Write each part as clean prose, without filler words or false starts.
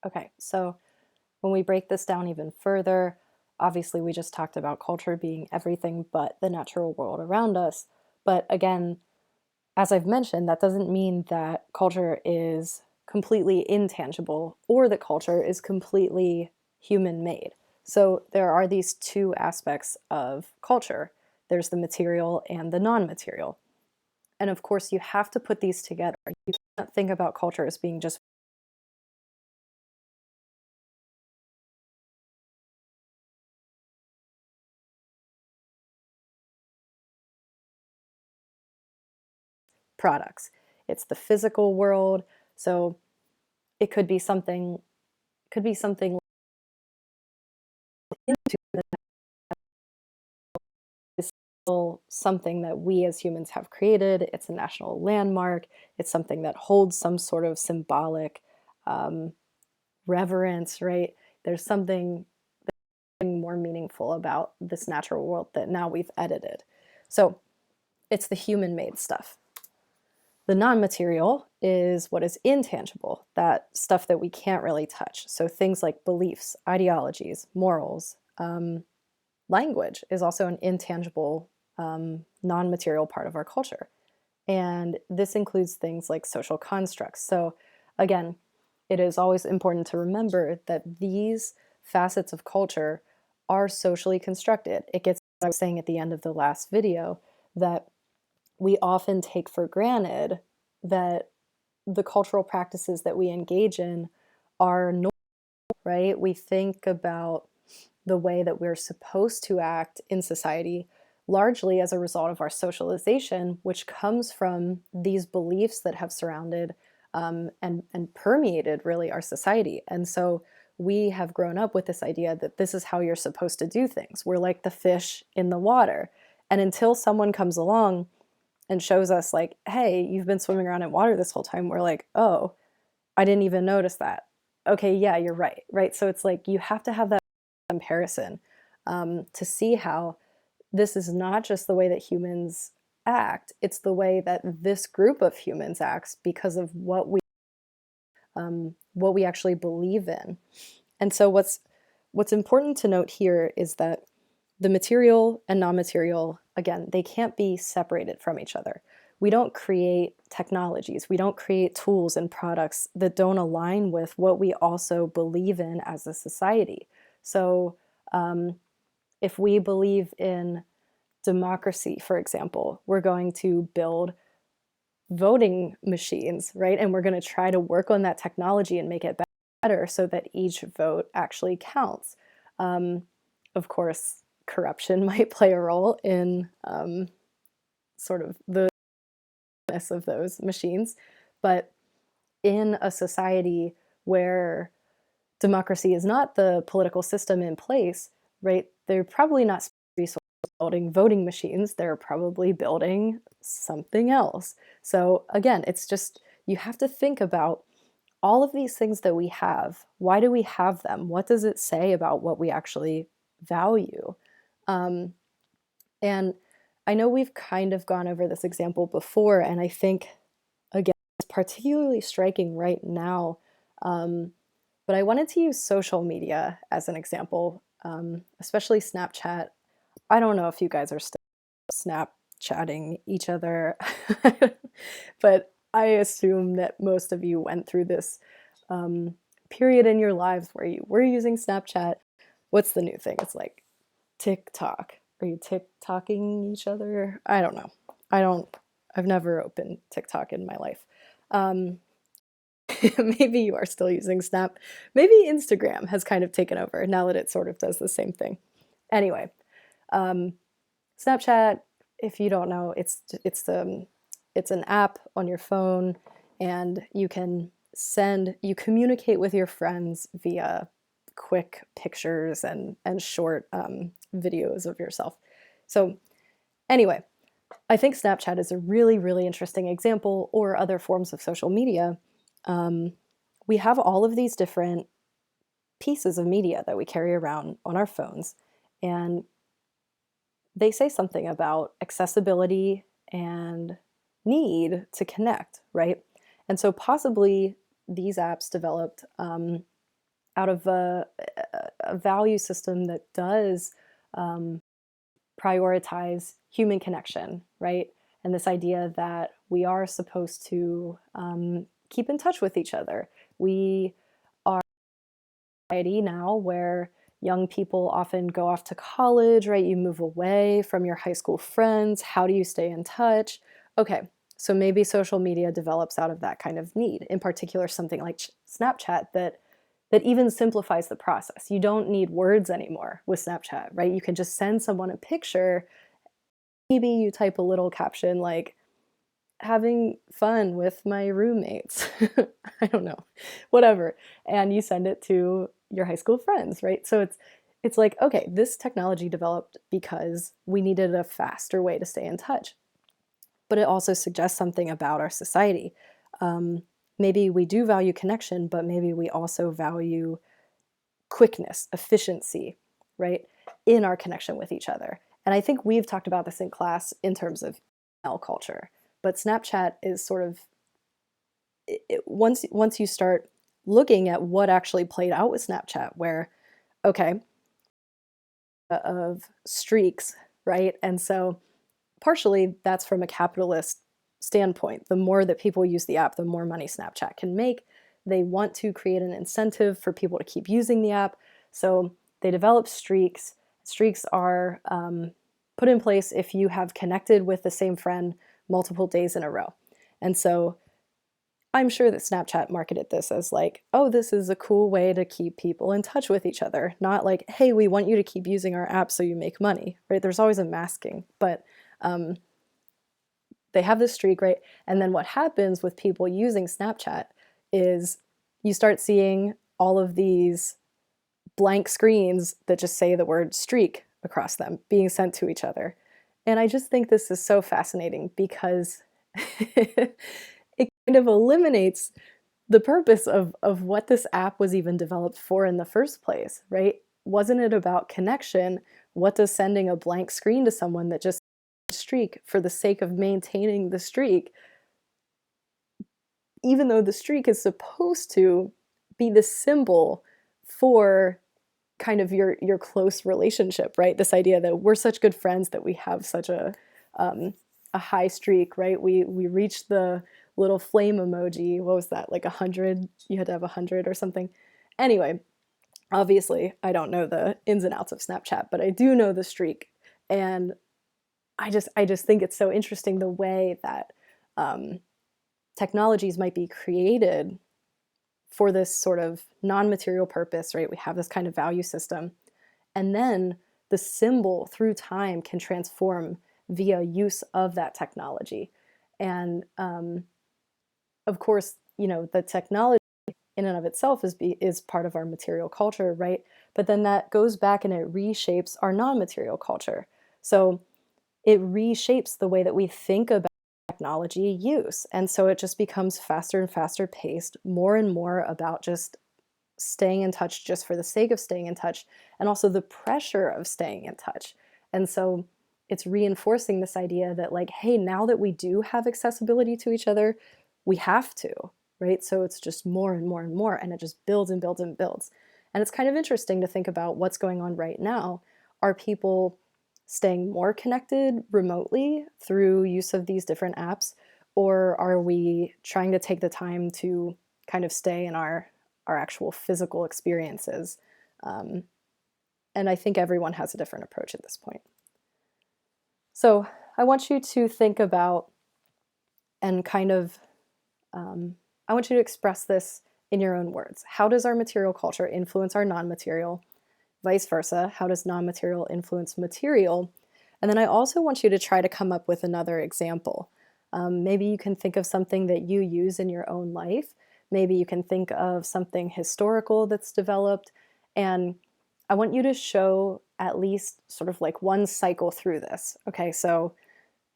Okay, so when we break this down even further, obviously we just talked about culture being everything but the natural world around us. But again, as I've mentioned, that doesn't mean that culture is completely intangible or that culture is completely human made. So there are these two aspects of culture. There's the material and the non-material. And of course, you have to put these together. You can't think about culture as being just products. It's the physical world. So it could be something into the is still something that we as humans have created. It's a national landmark. It's something that holds some sort of symbolic um, reverence, right? There's something more meaningful about this natural world that now we've edited. So it's the human made stuff. The non-material is what is intangible, that stuff that we can't really touch. So things like beliefs, ideologies, morals, language is also an intangible, non-material part of our culture. And this includes things like social constructs. So again, it is always important to remember that these facets of culture are socially constructed. It gets what I was saying at the end of the last video, that we often take for granted that the cultural practices that we engage in are normal, right? We think about the way that we're supposed to act in society largely as a result of our socialization, which comes from these beliefs that have surrounded and permeated really our society. And so we have grown up with this idea that this is how you're supposed to do things. We're like the fish in the water. And until someone comes along and shows us like, hey, you've been swimming around in water this whole time, we're like, oh, I didn't even notice that. Okay, yeah, you're right, right? So it's like you have to have that comparison to see how this is not just the way that humans act, it's the way that this group of humans acts because of what we actually believe in. And so what's important to note here is that the material and non-material, again, they can't be separated from each other. We don't create technologies, we don't create tools and products that don't align with what we also believe in as a society. So if we believe in democracy, for example, we're going to build voting machines, right? And we're going to try to work on that technology and make it better so that each vote actually counts. Of course, corruption might play a role in sort of the of those machines, but in a society where democracy is not the political system in place, right? They're probably not building voting machines. They're probably building something else. So again, it's just you have to think about all of these things that we have. Why do we have them? What does it say about what we actually value? Um, and I know we've kind of gone over this example before, and I think, again, it's particularly striking right now. But I wanted to use social media as an example, especially Snapchat. I don't know if you guys are still Snapchatting each other, but I assume that most of you went through this um, period in your lives where you were using Snapchat. What's the new thing? It's like TikTok. Are you TikToking each other? I don't know. I don't. I've never opened TikTok in my life. Um, maybe you are still using Snap. Maybe Instagram has kind of taken over now that it sort of does the same thing. Anyway, um, Snapchat, if you don't know, it's an app on your phone, and you communicate with your friends via quick pictures and short videos of yourself. So anyway, I think Snapchat is a really, really interesting example, or other forms of social media. Um, we have all of these different pieces of media that we carry around on our phones, and they say something about accessibility and need to connect, right? And so possibly these apps developed out of a value system that does um, prioritize human connection, right? And this idea that we are supposed to keep in touch with each other. We are in a society now where young people often go off to college, right? You move away from your high school friends. How do you stay in touch? Okay, so maybe social media develops out of that kind of need. In particular, something like Snapchat that even simplifies the process. You don't need words anymore with Snapchat, right? You can just send someone a picture. Maybe you type a little caption like, having fun with my roommates. I don't know, whatever. And you send it to your high school friends, right? So it's like, okay, this technology developed because we needed a faster way to stay in touch. But it also suggests something about our society. Um, Maybe we do value connection, but maybe we also value quickness, efficiency, right, in our connection with each other. And I think we've talked about this in class in terms of email culture, but Snapchat is sort of once you start looking at what actually played out with Snapchat, where okay, of streaks, right, and so partially that's from a capitalist standpoint. The more that people use the app, the more money Snapchat can make. They want to create an incentive for people to keep using the app. So they develop streaks. Streaks are put in place if you have connected with the same friend multiple days in a row. And so I'm sure that Snapchat marketed this as like, oh, this is a cool way to keep people in touch with each other. Not like, hey, we want you to keep using our app so you make money, right? There's always a masking, but um, they have this streak, right? And then what happens with people using Snapchat is you start seeing all of these blank screens that just say the word streak across them being sent to each other. And I just think this is so fascinating because it kind of eliminates the purpose of what this app was even developed for in the first place, right? Wasn't it about connection? What does sending a blank screen to someone that just streak for the sake of maintaining the streak, even though the streak is supposed to be the symbol for kind of your close relationship, right? This idea that we're such good friends that we have such a high streak, right? We reached the little flame emoji. What was that? Like 100? You had to have 100 or something. Anyway, obviously, I don't know the ins and outs of Snapchat, but I do know the streak, and I just think it's so interesting the way that um, technologies might be created for this sort of non-material purpose, right? We have this kind of value system, and then the symbol through time can transform via use of that technology. And of course, you know, the technology in and of itself is part of our material culture, right? But then that goes back and it reshapes our non-material culture. So it reshapes the way that we think about technology use. And so it just becomes faster and faster paced, more and more about just staying in touch just for the sake of staying in touch, and also the pressure of staying in touch. And so it's reinforcing this idea that, like, hey, now that we do have accessibility to each other, we have to, right? So it's just more and more and more, and it just builds and builds and builds. And it's kind of interesting to think about what's going on right now. Are people staying more connected remotely through use of these different apps? Or are we trying to take the time to kind of stay in our actual physical experiences? Um, and I think everyone has a different approach at this point. So I want you to think about and kind of, I want you to express this in your own words. How does our material culture influence our non-material? Vice versa, how does non-material influence material? And then I also want you to try to come up with another example. Maybe you can think of something that you use in your own life. Maybe you can think of something historical that's developed. And I want you to show at least sort of like one cycle through this. Okay, so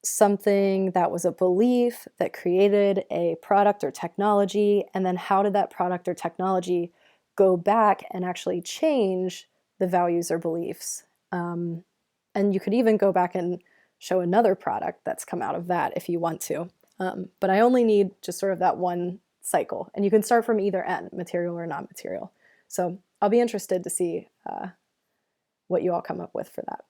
something that was a belief that created a product or technology, and then how did that product or technology go back and actually change the values or beliefs? And you could even go back and show another product that's come out of that if you want to. But I only need just sort of that one cycle. And you can start from either end, material or non-material. So I'll be interested to see what you all come up with for that.